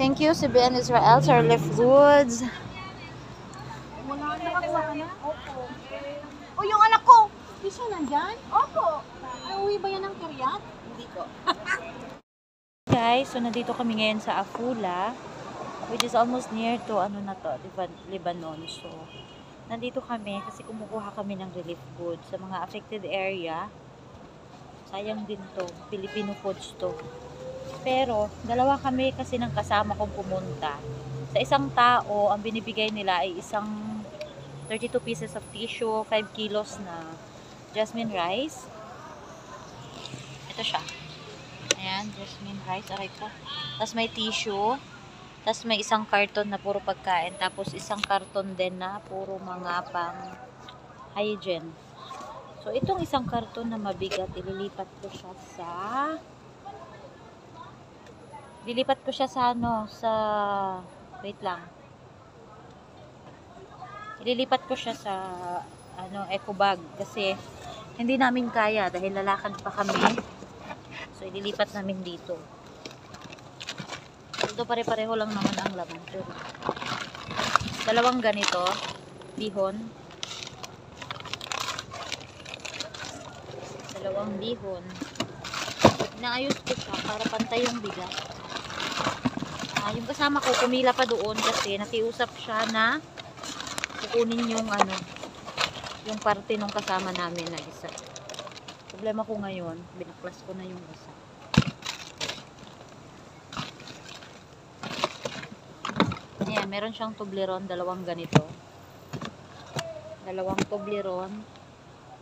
Thank you, CBN Israel, sa Relief Goods. Opo. O, yung anak ko! Hindi siya nandyan? Opo. Ay, uwi ba yan ng Kiryat? Hindi ko. Guys, so nandito kami ngayon sa Afula, which is almost near to, ano na to, Lebanon. So, nandito kami kasi kumukuha kami ng relief goods sa mga affected area. Sayang din to, Filipino foods to. Pero, dalawa kami kasi ng kasama kong pumunta. Sa isang tao, ang binibigay nila ay isang 32 pieces of tissue, 5 kilos na jasmine rice. Ito siya. Ayan, jasmine rice, aray ko. Tapos may tissue. Tapos may isang karton na puro pagkain. Tapos isang karton din na puro mga pang hygiene. So, itong isang karton na mabigat, ililipat ko siya sa wait lang. Ililipat ko siya sa eco bag kasi hindi namin kaya dahil lalakad pa kami. So, ililipat namin dito. Ito pare-pareho lang naman ang laman. Dalawang ganito, bihon. Dalawang bihon. Inaayos ko siya para pantay yung bigat. Yung kasama ko, pumila pa doon kasi nakiusap siya na kukunin yung yung parte nung kasama namin na isa. Problema ko ngayon, binaklas ko na yung isa. Ayan, meron siyang Toblerone, dalawang ganito. Dalawang Toblerone,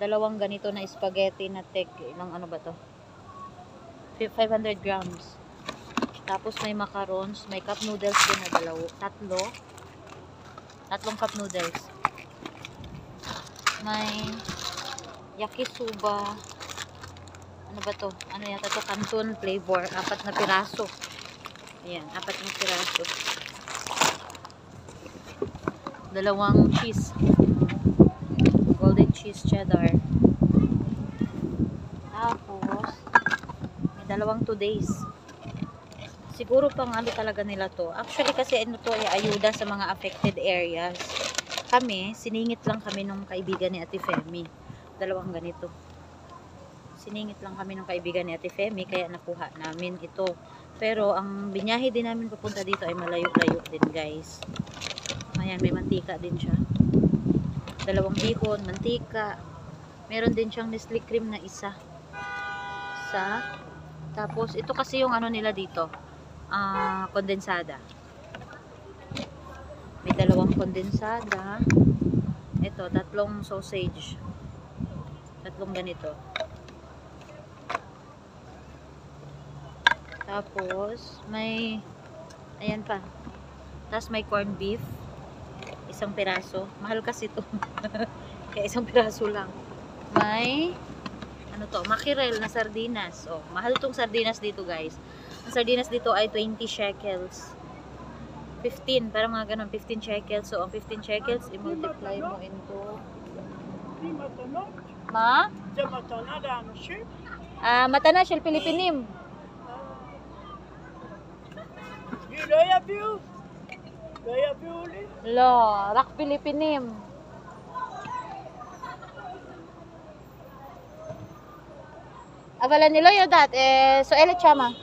dalawang ganito na spaghetti na ilang ano ba to? 500 grams. Tapos may macarons, may cup noodles din na tatlong cup noodles. May yakisoba. Ano ba to? Ano yata to? Canton flavor. 4 na piraso. Ayan, 4 na piraso. Dalawang cheese. Golden cheese cheddar. Tapos, may dalawang today's. Siguro pang talaga nila to. Actually kasi ito ay ayuda sa mga affected areas. Kami, siningit lang kami nung kaibigan ni Ate Femi. Dalawang ganito. Siningit lang kami nung kaibigan ni Ate Femi kaya nakuha namin ito. Pero ang binyahe din namin papunta dito ay malayo-layo din, guys. Ayan, may mantika din siya. Dalawang bihon, mantika. Meron din siyang Nestle cream na isa. Tapos ito kasi yung nila dito. Kondensada. May dalawang kondensada. Ito, tatlong sausage. Tatlong ganito. Tapos, may ayan pa. Tapos may corned beef. Isang piraso. Mahal kasi ito. Kaya isang piraso lang. May mackerel na sardinas. Oh, mahal tong sardinas dito, guys. Ang sardinas dito ay 20 shekels. 15, parang mga ganun, 15 shekels. So, ang 15 shekels, i-multiply mo into... Ma? Matana, shell Pilipinim. Lo, rak Pilipinim. Abala nilo yo dat, so elit chama.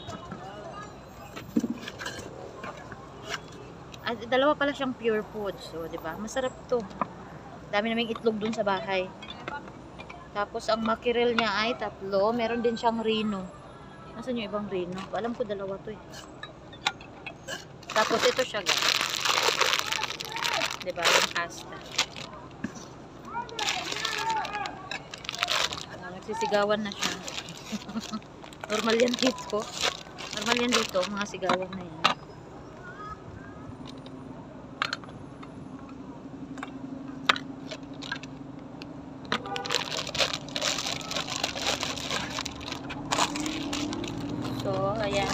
Dalawa pala siyang pure food. So, di ba? Masarap to. Dami naming itlog dun sa bahay. Tapos, ang mackerel niya ay 3. Meron din siyang rino. Nasaan yung ibang rino? Alam ko dalawa to eh. Tapos, ito siya, guys. Di ba? Yung pasta. Nagsisigawan na siya. Normal yan dito. Normal yan dito. Mga sigawan na yan. So, ayan.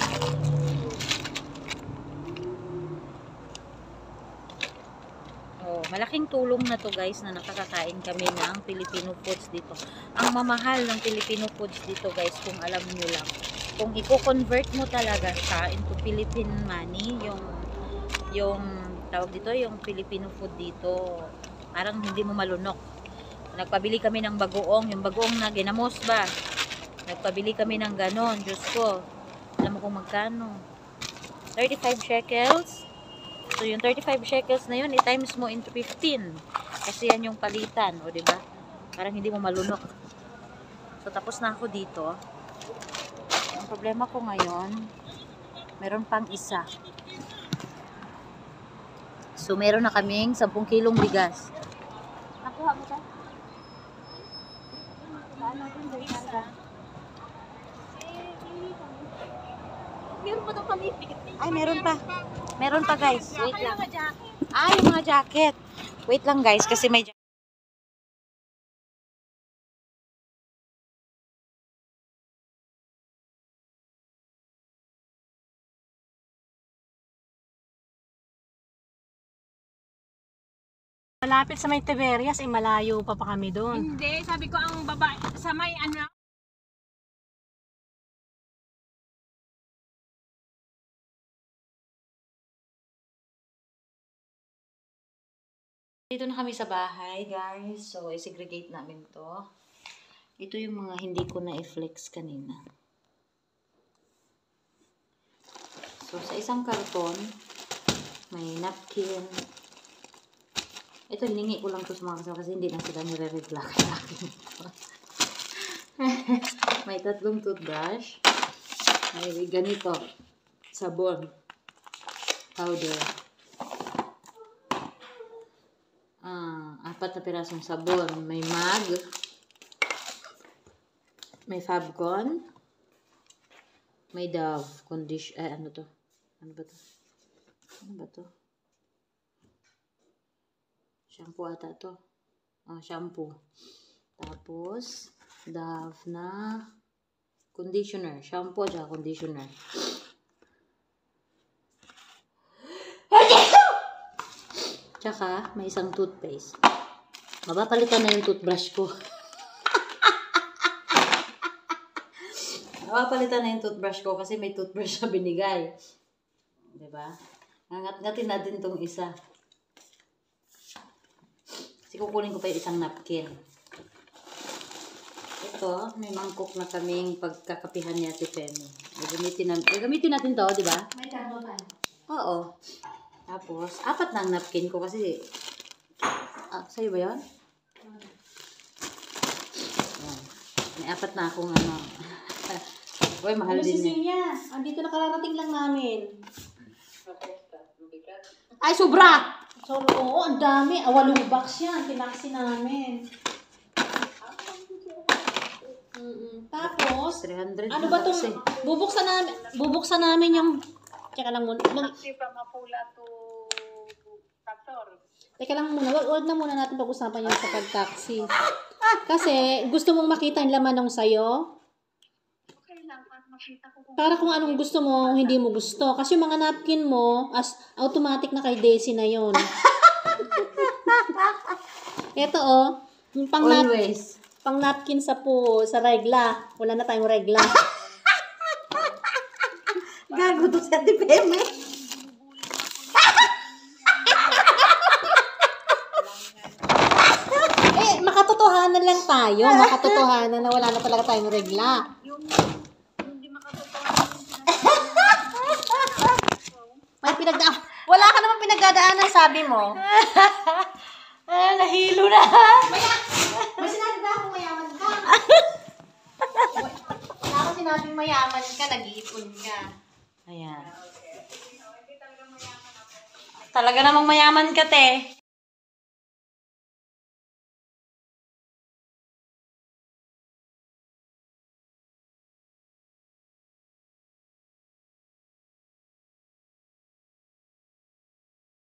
Oh, malaking tulong na to, guys, na nakakakain kami ng Filipino foods dito. Ang mamahal ng Filipino foods dito, guys, kung alam nyo lang. kung i-convert mo talaga siya into Philippine money, yung tawag dito, yung Filipino food dito, parang hindi mo malunok. Nagpabili kami ng bagoong, yung bagoong na ginamos ba? Nagpabili kami ng ganon, Diyos ko. Alam mo kung magkano? 35 shekels. So, yung 35 shekels na yun, i-times mo into 15. Kasi yan yung palitan, o diba? Parang hindi mo malunok. So, tapos na ako dito. Ang problema ko ngayon, meron pang isa. So, meron na kaming 10 kilong bigas. Nakuha mo ka? Meron pa daw kami. Ay, meron pa. Meron pa, guys. Wait lang. Mga jacket. Ay, yung mga jacket. Wait lang, guys, kasi may jacket. Malapit sa may Tiberias, eh malayo pa kami doon. Hindi, sabi ko ang babae sa may ano. Dito na kami sa bahay, guys. So, i-segregate namin to. Ito yung mga hindi ko na-flex kanina. So, sa isang karton, may napkin. Ito, hiningi ko lang to sa mga kasama kasi hindi na sila nire-regla kay akin. May 3 toothbrush. May ganito. Sabon. Powder. 4 na pirasong sabon. May mag. May Fabcon. May Dove. Ano to? Ano ba to? Ano ba to? Shampoo ata to. Shampoo. Tapos, Dove na conditioner. Shampoo at conditioner. Tsaka, may isang toothpaste. Mapapalitan na yung toothbrush ko. Mapapalitan na yung toothbrush ko kasi may toothbrush na binigay. Diba? Ngangat-ngatin natin tong isa. Kasi kukunin ko pa yung isang napkin. Ito, may mangkok na kaming pagkakapihan ni Ate Penny. Gamitin natin to, diba? May karton. Oo. Tapos, 4 na ang napkin ko kasi... sa'yo ba yun? Yan. May 4 na akong ano. Uy, mahal Ano din si eh. Silya? Andito na kararating lang namin. Ay, sobra! So, oo, ang dami. 8 box yan. Pinaksi namin. Tapos, 300 ano na ba kasi. itong... Bubuksan namin yung... Teka lang muna. Teka lang muna. Huwag na muna natin pag-usapan yung sa pag-taxi. Kasi, gusto mong makita yung laman ng sayo? Para kung anong gusto mo, hindi mo gusto. Kasi yung mga napkin mo, automatic na kay Daisy na yon. Ito yung Always. pang napkin sa regla. Wala na tayong regla. Gago to sa Ate Peme. Makatotohanan lang tayo. Makatotohanan na wala na talaga tayong regla. May wala ka naman pinagdadaanan, sabi mo. Nahilo na. May sinabi ba akong mayaman ka? Wala akong sinabing mayaman ka, nag-iipon ka. Ayan. Talaga namang mayaman ka, te.